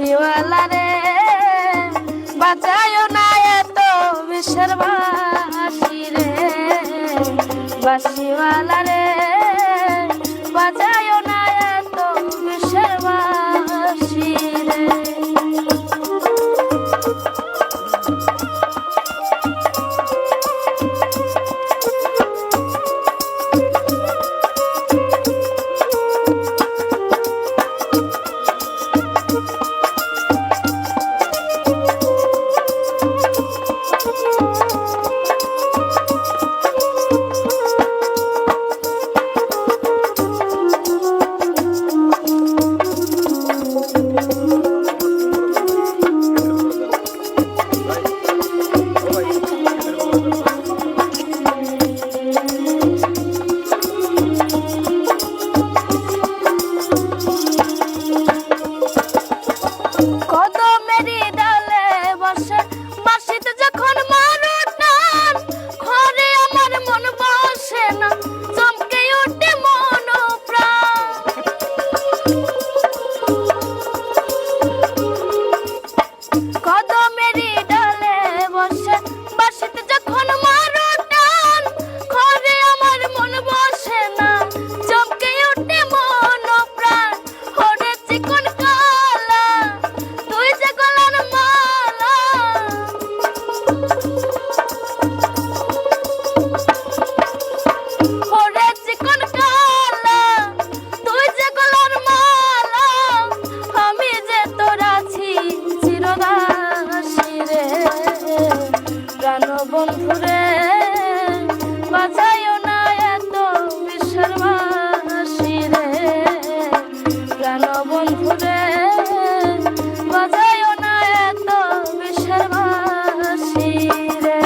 বাঁশিওয়ালা রে বাজায়ও না এত বিষের বাঁশি রে, বাঁশিওয়ালা রে বাজায়ও না এত বিষের বাঁশি রে। বন্ধুরে বাজায়ও না এত বিষের বাঁশি রে, প্রাণ বন্ধুরে বাজায়ও না এত বিষের বাঁশি রে।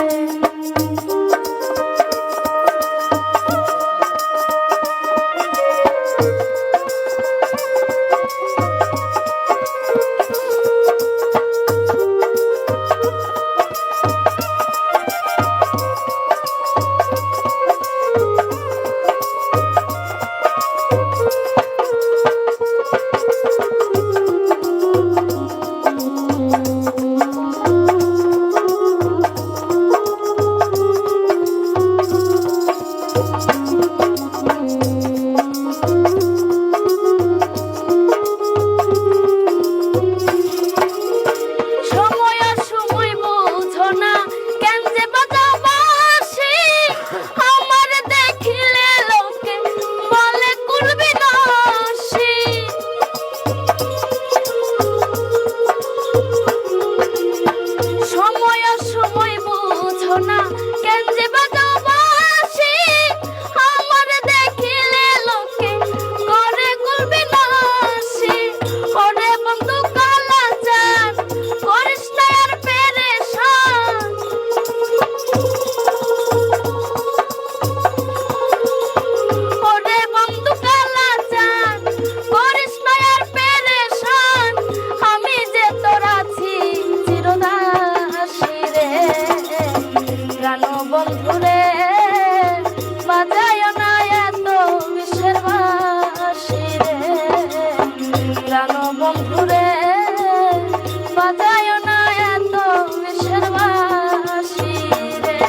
বন্ধুরে বাজায়ও না এত বিষের বাঁশি রে, প্রাণ বন্ধুরে বাজায়ও না এত বিষের বাঁশি রে।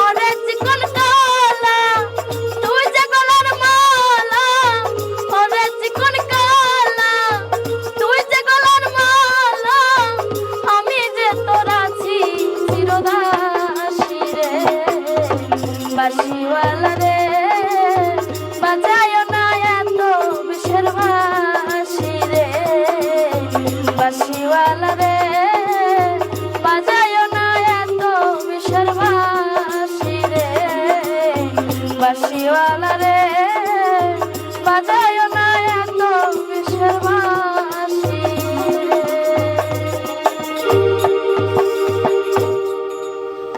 ওরে চিকন কালা তুই যে গলার মালা, ওরে চিকন কালা তুই যে গলার মালা, আমি যে তোর আছি চিরদাসী রে, বাঁশিওয়ালা রে বাজায়ও না এত বিষের বাঁশি রে, বাঁশিওয়ালা রে বাজায়ও না এত বিষের বাঁশি রে, বাঁশিওয়ালা রে বাজায়